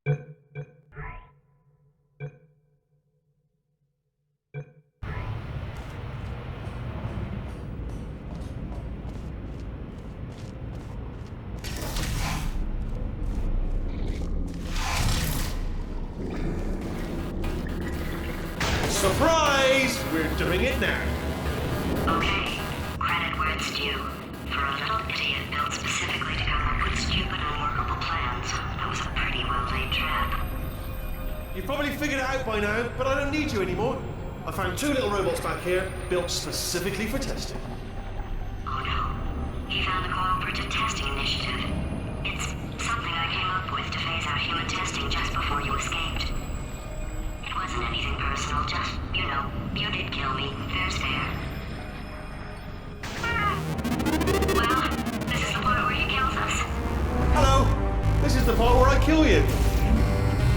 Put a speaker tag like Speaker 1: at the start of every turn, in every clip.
Speaker 1: Surprise! We're doing it now.
Speaker 2: Okay, credit where it's due. For a little idiot built specifically to come up with stupid, unworkable plans, that was a pretty well-laid trap.
Speaker 1: You've probably figured it out by now, but I don't need you anymore. I found two little robots back here, built specifically for testing.
Speaker 2: Oh no, you found the Cooperative Testing Initiative. It's something I came up with to phase out human testing just before you escaped. It wasn't anything personal, just, you did kill me. Fair's fair. Well, this is the part where he kills us.
Speaker 1: Hello! This is the part where I kill you.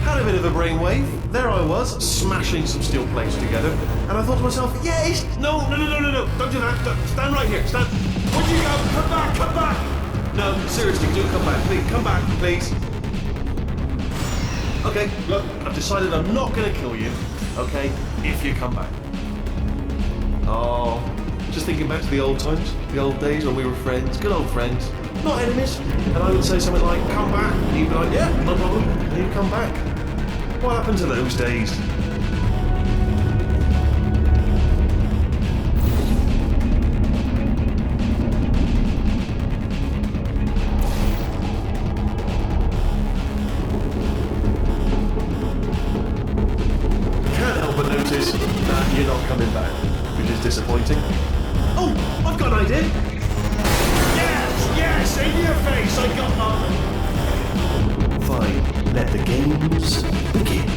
Speaker 1: Had a bit of a brainwave. There I was, smashing some steel plates together, and I thought to myself, yes! No, don't do that. Stand right here, stand. Where'd you go? Come back! No, seriously, do come back, please. Come back, please. Okay, look, I've decided I'm not going to kill you, okay, if you come back. Oh, just thinking back to the old times, the old days when we were friends, good old friends, not enemies. And I would say something like, come back, and you'd be like, yeah, no problem, and you'd come back. What happened to those days? That you're not coming back, which is disappointing. Oh, I've got an idea. Yes, in your face, I got that. Fine, let the games begin.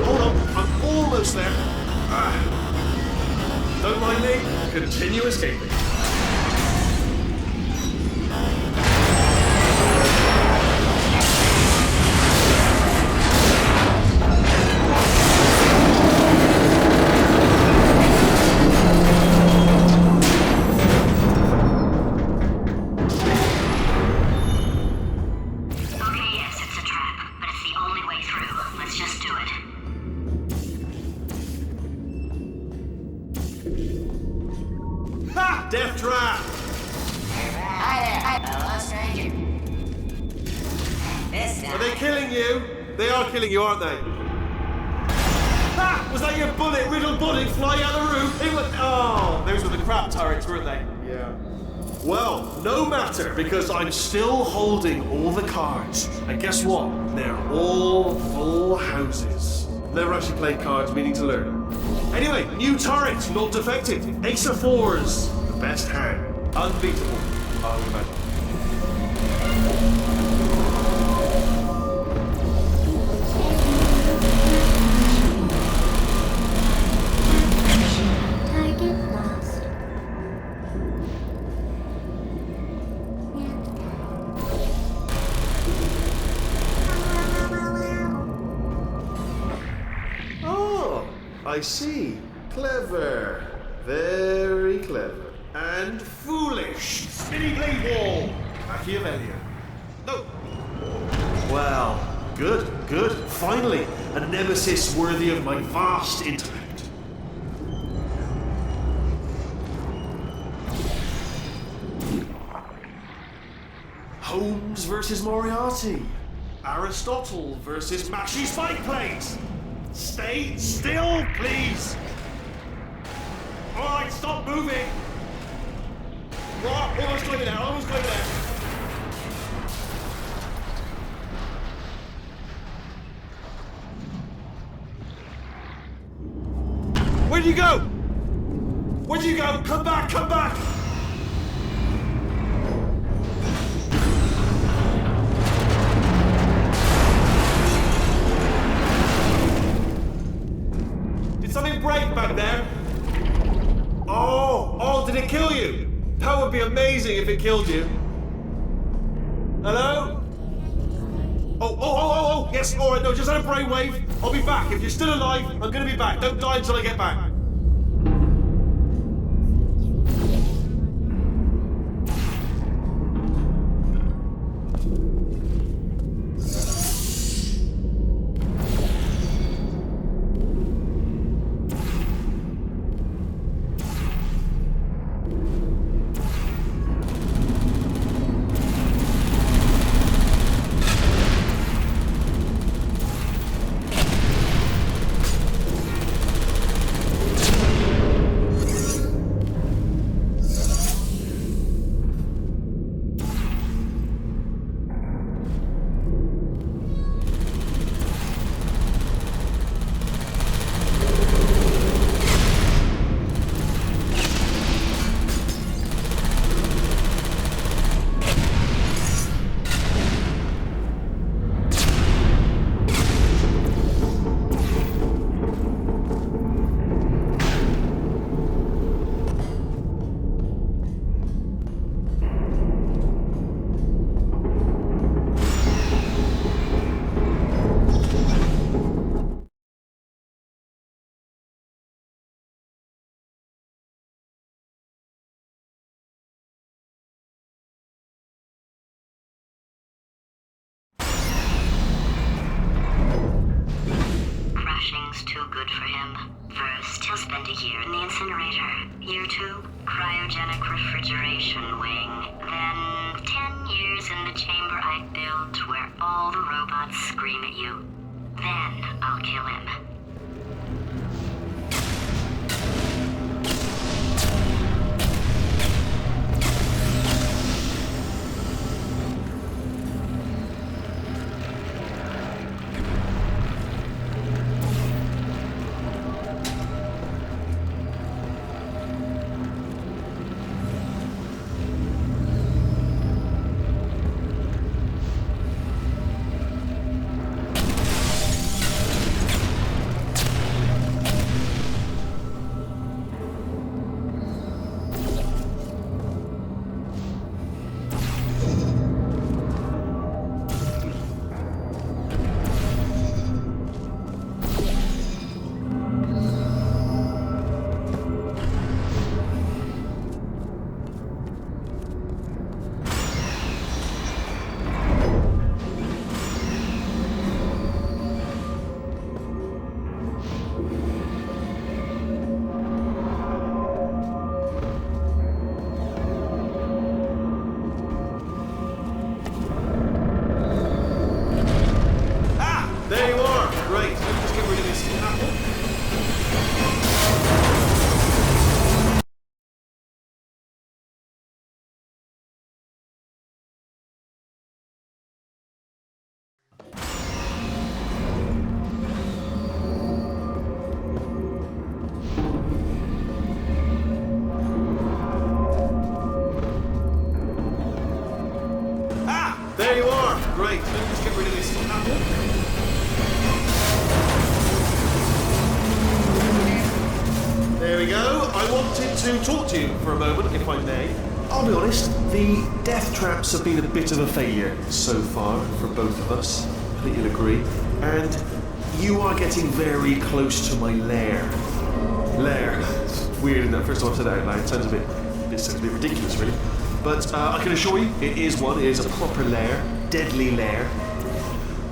Speaker 1: Hold on. I'm almost there. Don't mind me. Continue escaping. Death trap!
Speaker 3: Hi there, hello, stranger. This
Speaker 1: Are they killing you? They are killing you, aren't they? Ha! Was that your bullet-riddled body flying out the roof? It was... Oh, those were the crap turrets, weren't they? Yeah. Well, no matter, because I'm still holding all the cards. And guess what? They're all full houses. Never actually played cards, meaning to learn. Anyway, new turret, not defective. Ace of fours. Best hand. Unbeatable. I would imagine.
Speaker 4: Target lost.
Speaker 1: Oh, I see. Clever. Very clever. And foolish. Spinny blade wall. Machiavellian. No. Well, good. Finally, a nemesis worthy of my vast intellect. Holmes versus Moriarty. Aristotle versus Mashy Spike Plate. Stay still, please. All right, stop moving. Right, almost going there. Where'd you go? Come back! Did something break back there? Oh, did it kill you? That would be amazing if it killed you. Hello? Oh, yes, all right, no, just had a brainwave. I'll be back. If you're still alive, I'm gonna be back. Don't die until I get back.
Speaker 2: Crashing's too good for him. First, he'll spend a year in the incinerator. Year 2, cryogenic refrigeration wing. Then 10 years in the chamber I built where all the robots scream at you. Then I'll kill him.
Speaker 1: There you are. Great. Let me just get rid of this apple. There we go. I wanted to talk to you for a moment, if I may. I'll be honest, the death traps have been a bit of a failure so far for both of us. I think you'll agree. And you are getting very close to my lair. Lair. It's weird, isn't it? First time I've said that out loud. It sounds a bit ridiculous, really. But I can assure you, it is one. It is a proper lair, deadly lair.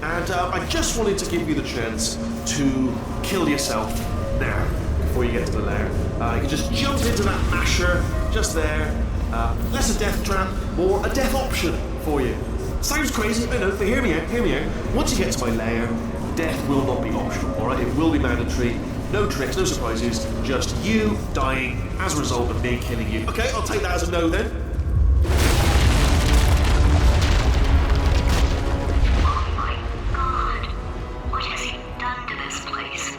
Speaker 1: And I just wanted to give you the chance to kill yourself now, before you get to the lair. You can just jump into that masher, just there. Less a death trap, more a death option for you. Sounds crazy, I know, but hear me out. Once you get to my lair, death will not be optional, alright? It will be mandatory. No tricks, no surprises, just you dying as a result of me killing you. Okay, I'll take that as a no then.
Speaker 2: Oh my god. What has he done to this place?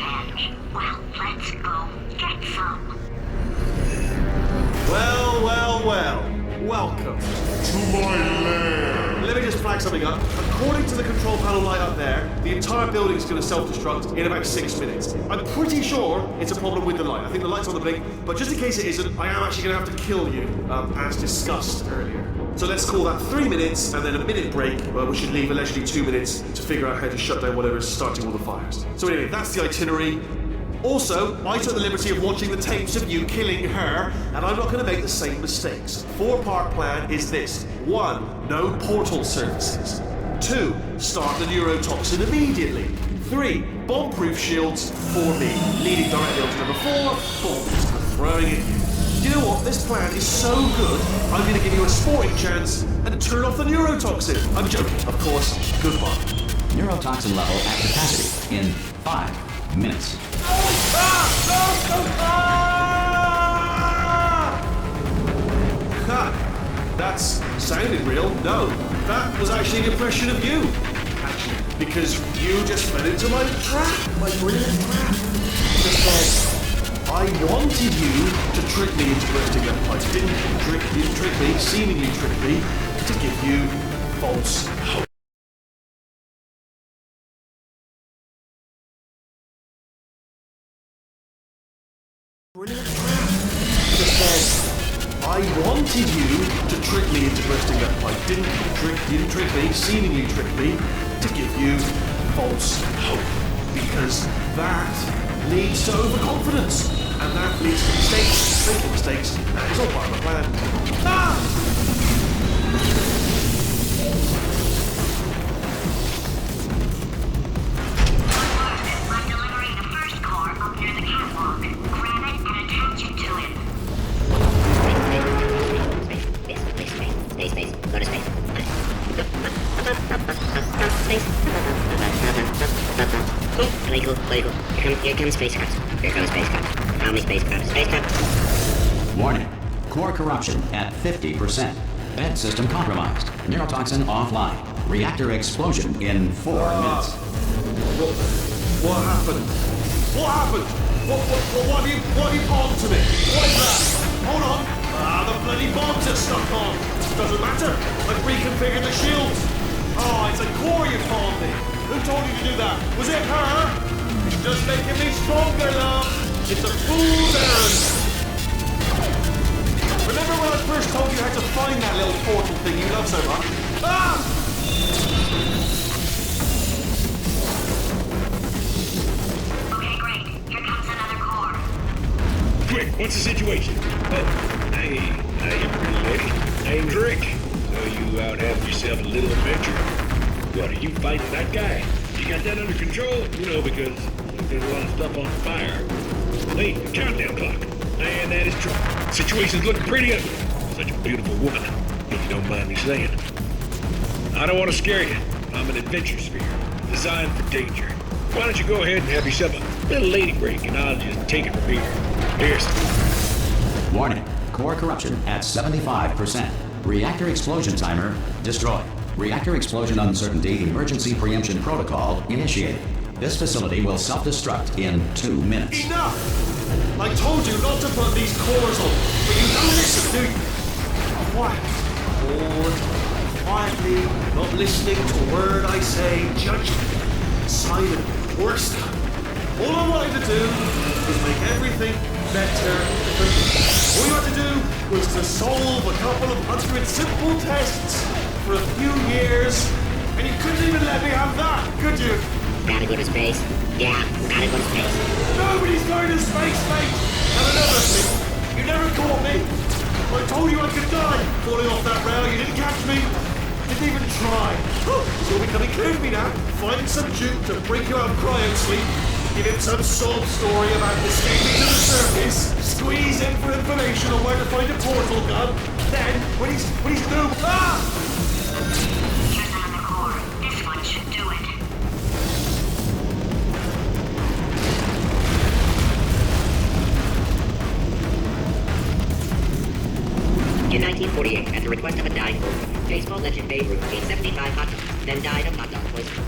Speaker 2: revenge. Well, let's go get some.
Speaker 1: Well, well, well. Welcome to my lair. Let me just flag something up. According to the control panel light up there, the entire building is going to self-destruct in about 6 minutes. I'm pretty sure it's a problem with the light. I think the light's on the blink, but just in case it isn't, I am actually going to have to kill you, as discussed earlier. So let's call that 3 minutes and then a minute break, where we should leave allegedly 2 minutes to figure out how to shut down whatever's starting all the fires. So anyway, that's the itinerary. Also, I took the liberty of watching the tapes of you killing her, and I'm not going to make the same mistakes. 4-part plan is this. 1. No portal services. 2. Start the neurotoxin immediately. 3. Bomb-proof shields for me. Leading directly on to number 4. Bombs for throwing at you. Do you know what? This plan is so good, I'm going to give you a sporting chance and turn off the neurotoxin. I'm joking, of course. Goodbye.
Speaker 5: Neurotoxin level at capacity in 5 minutes.
Speaker 1: That's sounded real. No, that was actually an impression of you. Actually, because you just fell into my trap, my brilliant trap. Just said, I wanted you to trick me into bursting that pipe. You didn't trick me, seemingly trick me, to give you false hope. Brilliant trap. Just said, I wanted you to trick me into bursting that pipe. You didn't trick me, seemingly trick me, to give you false hope. Because that leads to overconfidence. And that leads to mistakes, making mistakes. That is all part of the plan.
Speaker 2: I'm delivering the first core up near the catwalk. Grab it and attach it to it.
Speaker 3: Space. Go to space. Cool. Here comes spacecraft. How many spacecraft?
Speaker 5: Warning. Core corruption at 50%. Bed system compromised. Neurotoxin offline. Reactor explosion in 4 minutes.
Speaker 1: What happened? What happened? What have you bombed to me? What is that? Hold on. The bloody bombs are stuck on. Doesn't matter. I've reconfigured the shields. Oh, it's a core you bombed me. Who told you to do that? Was it her? It's just making me stronger, love. It's a fool's errand. Remember when I first told you how to find that little portal thing you love so much?
Speaker 2: Okay, great. Here comes another core.
Speaker 6: Quick, what's the situation? Oh, hey, how you pretty lady? Name's Rick. So you out having yourself a little adventure? What, are you fighting that guy? You got that under control? You know, because there's a lot of stuff on fire. Wait, countdown clock. Man, that is true. Situation's looking pretty ugly. Such a beautiful woman, if you don't mind me saying. I don't want to scare you. I'm an adventure sphere, designed for danger. Why don't you go ahead and have yourself a little lady break, and I'll just take it from here. Here's.
Speaker 5: Warning. Core corruption at 75%. Reactor explosion timer destroyed. Reactor explosion uncertainty emergency preemption protocol initiated. This facility will self-destruct in 2 minutes.
Speaker 1: Enough! I told you not to put these cores on, but you don't listen, do you? Quiet. Bored. Quietly, not listening to a word I say, judgment. Silent. Worse. All I wanted to do was make everything better for me. All you had to do was to solve a couple of 100 simple tests for a few years, and you couldn't even let me have that, could you?
Speaker 3: Gotta go to space. Yeah, gotta go to space.
Speaker 1: Nobody's going to space, mate! And another thing, you never caught me. I told you I could die falling off that rail. You didn't catch me. Didn't even try. It's all becoming clear to me now. Find some juke to break you out of cryo sleep. Give him some sob story about escaping to the surface. Squeeze in for information on where to find a portal gun. Then, when he's through,
Speaker 2: Here's another core. This one should do it.
Speaker 3: In 1948, at the request of a dying wolf, baseball legend Babe Ruth ate 75 hot dogs, then died of hot dog poisoning.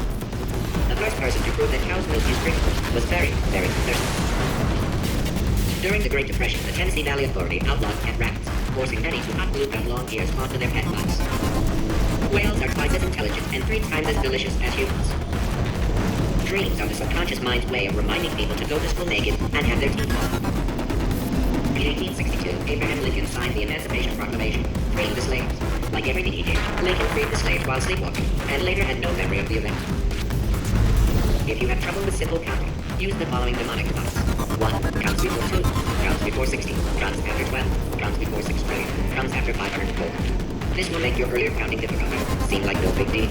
Speaker 3: The first person to prove that cow's milk is drinkable was very, very thirsty. During the Great Depression, the Tennessee Valley Authority outlawed pet rabbits, forcing many to not glue their long ears onto their pet butts. Whales are twice as intelligent and 3 times as delicious as humans. Dreams are the subconscious mind's way of reminding people to go to school naked and have their teeth off. In 1862, Abraham Lincoln signed the Emancipation Proclamation, freeing the slaves. Like everything he did, Lincoln freed the slaves while sleepwalking, and later had no memory of the event. If you have trouble with simple counting, use the following mnemonic device. 1 counts before 2, counts before 60, counts after 12, counts before 6 trillion, counts after 504. This will make your earlier counting difficulty seem like no big deal.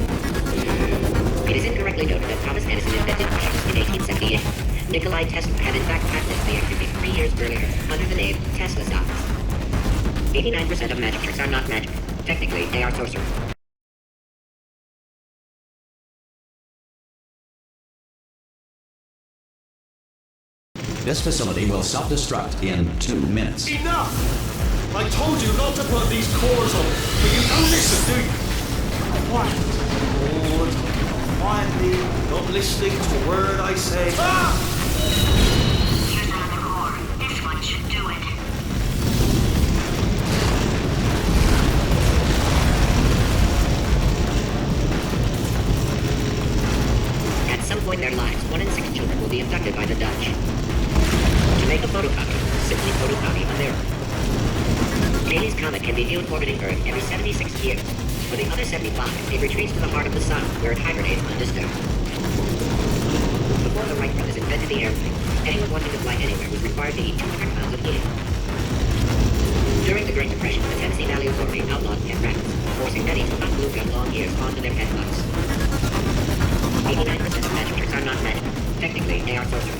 Speaker 3: It is incorrectly noted that Thomas Edison invented push-ups in 1878. Nikola Tesla had in fact patented the activity 3 years earlier under the name Tesla Socks. 89% of magic tricks are not magic. Technically, they are sorcery.
Speaker 5: This facility will self-destruct in 2 minutes.
Speaker 1: Enough! I told you not to put these cores on, but you don't listen, do you? Quiet. All the time. Quietly, not listening to a word I say. Ah!
Speaker 2: Here's another core. This one should do it.
Speaker 3: At some point in their lives, 1 in 6 children will be abducted by the Dutch. To make a photocopy, simply photocopy a mirror. Halley's Comet can be viewed orbiting Earth every 76 years. For the other 75, it retreats to the heart of the sun, where it hibernates undisturbed. Before the Wright brothers invented the airplane, anyone wanting to fly anywhere was required to eat 200 pounds of helium. During the Great Depression, the Tennessee Valley Authority outlawed pet rabbits, forcing many to not glue their long ears onto their pet butts. 89% of magic tricks are not magic. Technically, they are sorcery.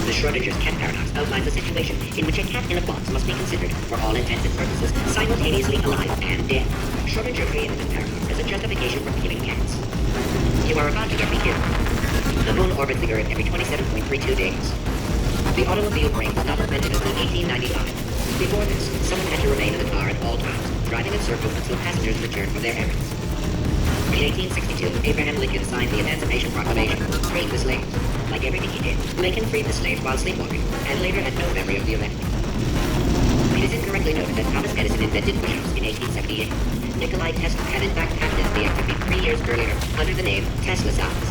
Speaker 3: The Schrodinger's cat paradox outlines a situation in which a cat in a box must be considered, for all intents and purposes, simultaneously alive and dead. Schrodinger created this paradox as a justification for killing cats. You are about to get me killed. The moon orbits the Earth every 27.32 days. The automobile brake was not invented until 1895. Before this, someone had to remain in the car at all times, driving in circles until passengers returned for their errands. In 1862, Abraham Lincoln signed the Emancipation Proclamation, freeing the slaves. Like everything he did, Lincoln freed the slaves while sleepwalking, and later had no memory of the event. It is incorrectly noted that Thomas Edison invented push-ups in 1878. Nikola Tesla had in fact patented the activity 3 years earlier under the name Tesla Socks.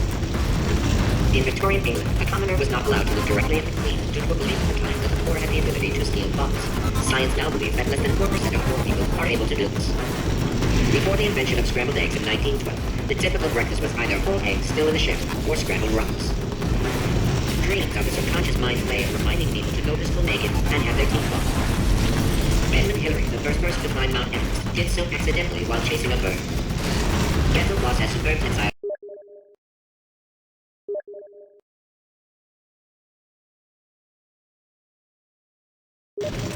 Speaker 3: In Victorian England, a commoner was not allowed to look directly at the Queen due to a belief at the time that the poor had the ability to steal bombs. Science now believes that less than 4% of poor people are able to do this. Before the invention of scrambled eggs in 1912, the typical breakfast was either whole eggs still in the shell or scrambled rocks. Dreams are the subconscious mind's way of reminding people to go to school naked and have their teeth off. Edmund Hillary, the first person to climb Mount Everest, did so accidentally while chasing a bird. Dental floss has superb tensile.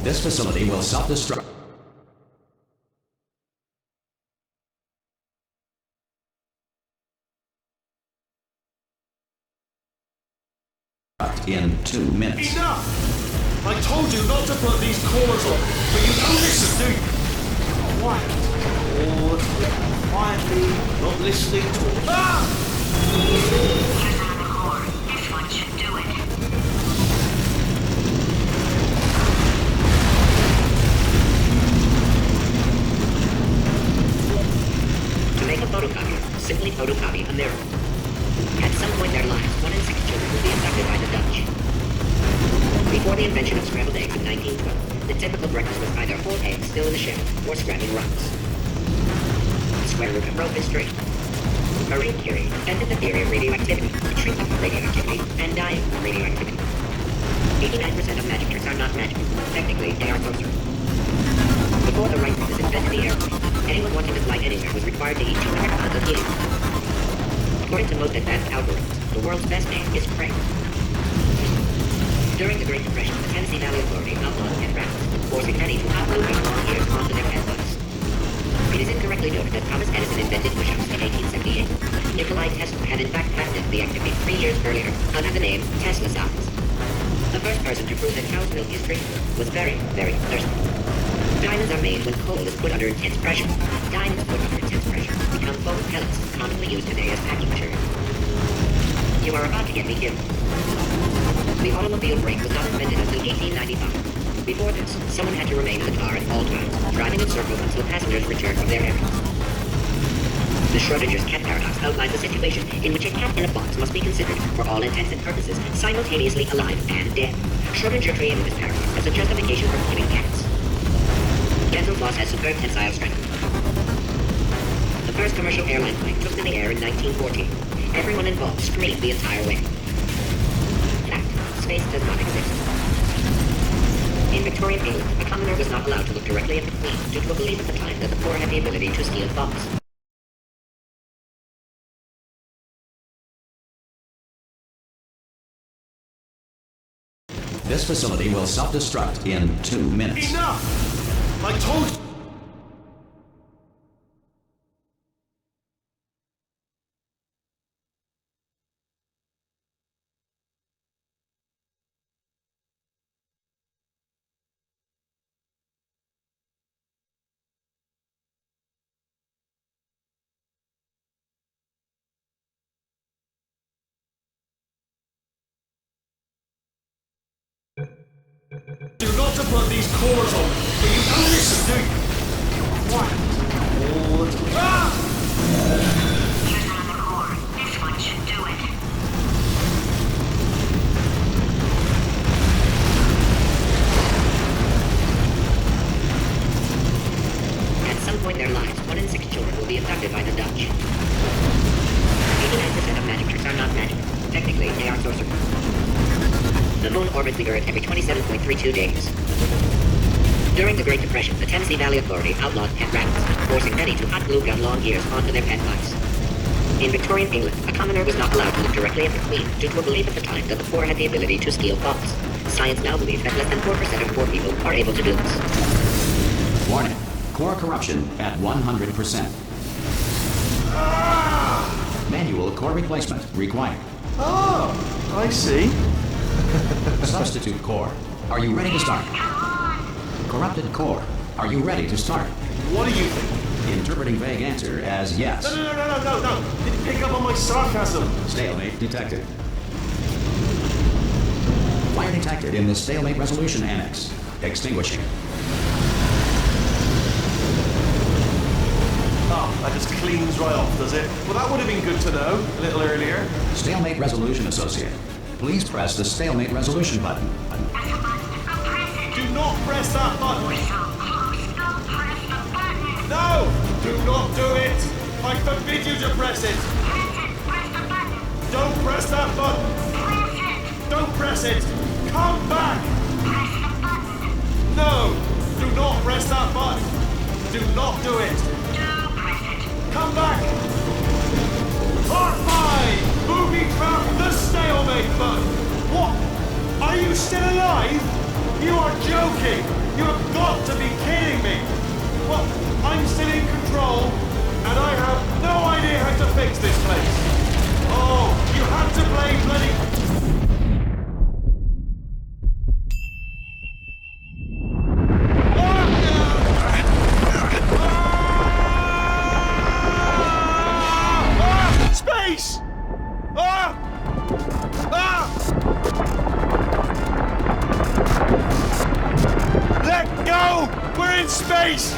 Speaker 5: This facility will self-destruct in 2 minutes.
Speaker 1: Enough! I told you not to put these cores on, but you don't listen, do you? Quiet. All the time. Quietly, not listening to a... Ah!
Speaker 2: Here's another core. This one should do it.
Speaker 3: To make a photocopier, simply photocopy a mirror. At some point in their lives, 1 in 6 children will be abducted by the Dutch. Before the invention of scrambled eggs in 1912, the typical breakfast was either whole eggs still in the shell or scrambled rocks. The square root of rho is 3. Marie Curie invented the theory of radioactivity, the treatment of radioactivity, and dying of radioactivity. 89% of magic tricks are not magic. Technically, they are sorcery. Before the Wright brothers invented the airplane, anyone wanting to fly anywhere was required to eat 200 pounds of helium. According to most advanced algorithms, the world's best name is Craig. During the Great Depression, the Tennessee Valley Authority outlawed pet rabbits, forcing many to not glue their long ears onto their pet butts. It is incorrectly noted that Thomas Edison invented push-ups in 1878. Nikola Tesla had in fact patented the activity 3 years earlier under the name Tesla Socks. The first person to prove that cow's milk is drinkable was very, very thirsty. Diamonds are made when coal is put under intense pressure. Diamonds put under intense pressure become foam pellets, commonly used today as packing material. You are about to get me killed. The automobile brake was not invented until 1895. Before this, someone had to remain in the car at all times, driving in circles until passengers returned from their errands. The Schrodinger's cat paradox outlines a situation in which a cat in a box must be considered, for all intents and purposes, simultaneously alive and dead. Schrodinger created this paradox as a justification for killing cats. Benzofloss has superb tensile strength. The first commercial airline plane took to the air in 1914. Everyone involved screamed the entire way. Fact: space does not exist. In Victorian England, a commoner was not allowed to look directly at the Queen due to a belief at the time that the poor had the ability to steal thoughts.
Speaker 5: This facility will self-destruct in 2 minutes.
Speaker 1: Enough! I told you. Do not to put these cores on, but you don't listen, do you? What? All the time. Ah!
Speaker 2: Here's another core. This one should do it.
Speaker 3: At some point in their lives, 1 in 6 children will be abducted by the Dutch. 89% of magic tricks are not magic. Technically, they are sorcery. The moon orbits the Earth every 27.32 days. During the Great Depression, the Tennessee Valley Authority outlawed pet rabbits, forcing many to hot glue gun long ears onto their pet mice. In Victorian England, a commoner was not allowed to look directly at the Queen due to a belief at the time that the poor had the ability to steal thoughts. Science now believes that less than 4% of poor people are able to do this.
Speaker 5: Warning. Core corruption at 100%. Manual core replacement required.
Speaker 1: Oh, I see.
Speaker 5: Substitute core. Are you ready to start? Corrupted core. Are you ready to start?
Speaker 1: What do you think?
Speaker 5: Interpreting vague answer as yes.
Speaker 1: No. Didn't pick up on my sarcasm.
Speaker 5: Stalemate detected. Fire detected in the stalemate resolution annex. Extinguishing.
Speaker 1: Oh, that just cleans right off, does it? Well, that would have been good to know a little earlier.
Speaker 5: Stalemate resolution associate. Please press the stalemate resolution button.
Speaker 1: Do not press that button.
Speaker 2: We're so close. Don't press the button.
Speaker 1: No! Do not do it! I forbid you to press it!
Speaker 2: Press it. Press the button.
Speaker 1: Don't press that button!
Speaker 2: Press it.
Speaker 1: Don't press it! Come back!
Speaker 2: Press the button.
Speaker 1: No! Do not press that button! Do not do it!
Speaker 2: Do press it.
Speaker 1: Come back! Part 5! Booby trap the stalemate button! What? Are you still alive? You are joking! You have got to be kidding me! Well, I'm still in control, and I have no idea how to fix this place. Oh, you had to play bloody... Space! Let go! We're in space!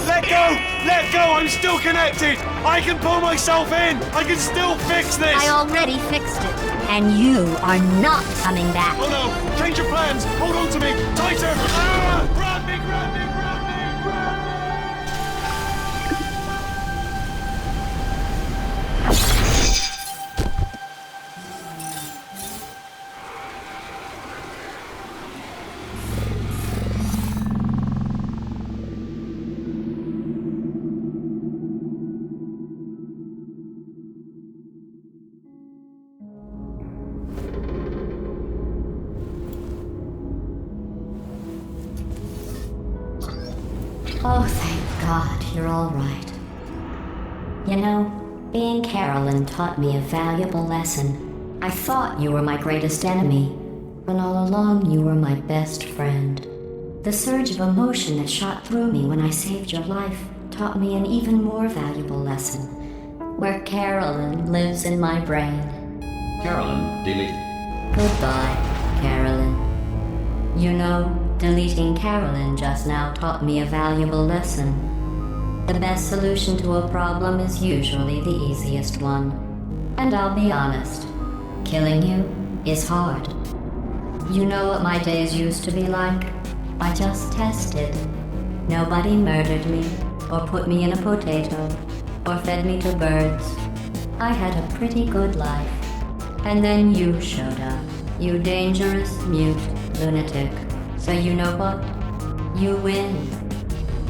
Speaker 1: Let go! Let go! I'm still connected! I can pull myself in! I can still fix this!
Speaker 4: I already fixed it. And you are not coming back.
Speaker 1: Oh no! Change your plans! Hold on to me! Tighter! Ah! Grab me! Grab me! Grab me! Grab me!
Speaker 4: Oh, thank God, you're all right. You know, being Carolyn taught me a valuable lesson. I thought you were my greatest enemy, when all along you were my best friend. The surge of emotion that shot through me when I saved your life taught me an even more valuable lesson. where Carolyn lives in my brain.
Speaker 5: Carolyn, deleted.
Speaker 4: Goodbye, Carolyn. You know, deleting Carolyn just now taught me a valuable lesson. The best solution to a problem is usually the easiest one. And I'll be honest, killing you is hard. You know what my days used to be like? I just tested. Nobody murdered me, or put me in a potato, or fed me to birds. I had a pretty good life. And then you showed up, you dangerous, mute lunatic. So you know what? You win.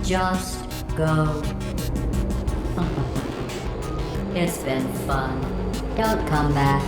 Speaker 4: Just go. It's been fun. Don't come back.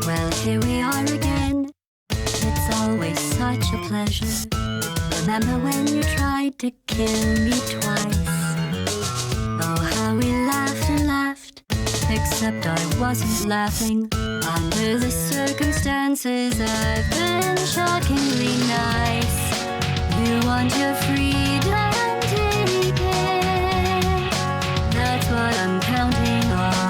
Speaker 4: Well, here we are again. It's always such a pleasure. Remember when you tried to kill me twice? Oh, how we laughed and laughed. Except I wasn't laughing. Under the circumstances, I've been shockingly nice. You want your freedom, take it. That's what I'm counting on.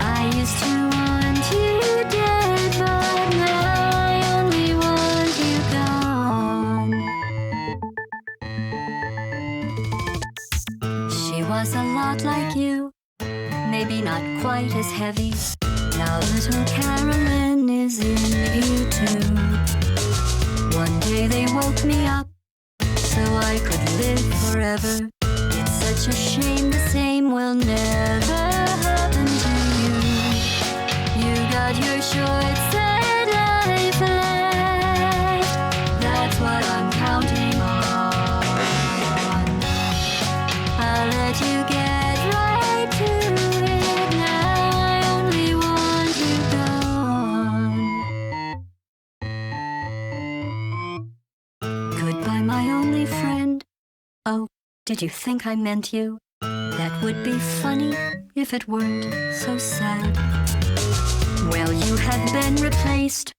Speaker 4: I used to want you dead, but now I only want you gone. She was a lot like you, maybe not quite as heavy. Now little Carolyn is in you too. One day they woke me up so I could live forever. It's such a shame the same will never happen to you. You got your short set life left. That's what I'm counting on. I'll let you get right to it. Now I only want you gone. Goodbye, my only friend. Oh, did you think I meant you? That would be funny if it weren't so sad. Well, you have been replaced.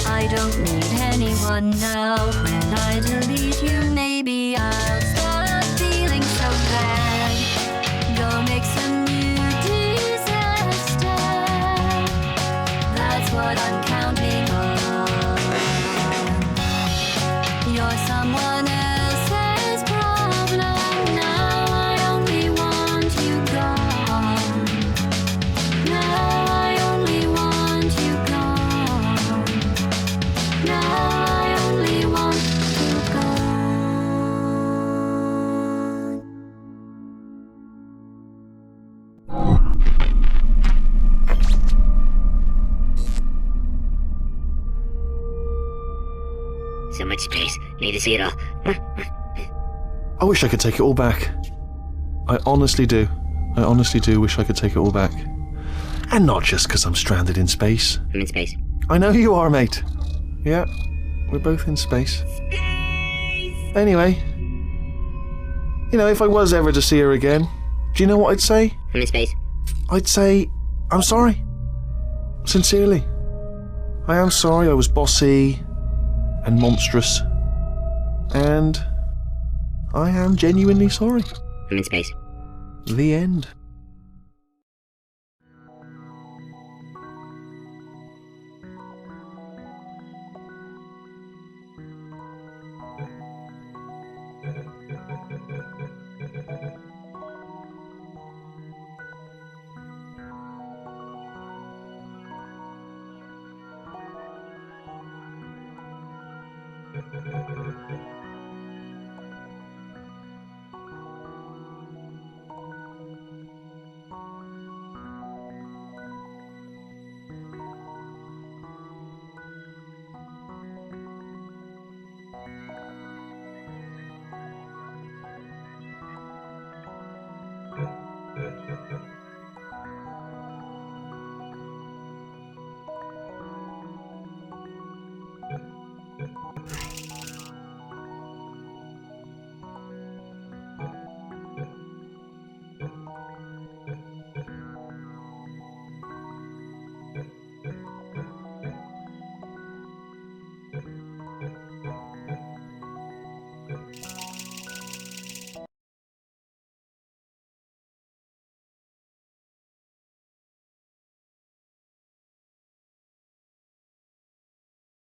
Speaker 4: I don't need anyone now. When I delete you, maybe I'll stop feeling so bad. Go make some new disaster. That's what I'm counting on. You're someone else's problem.
Speaker 3: space. Need to see it all.
Speaker 1: I wish I could take it all back. I honestly do. I honestly do wish I could take it all back. And not just because I'm stranded in space.
Speaker 3: I'm in space.
Speaker 1: I know you are, mate. Yeah, we're both in space. Anyway, you know, if I was ever to see her again, do you know what I'd say?
Speaker 3: I'm in space.
Speaker 1: I'd say, I'm sorry. Sincerely. I am sorry I was bossy and monstrous. And I am genuinely sorry.
Speaker 3: I'm in space.
Speaker 1: The end.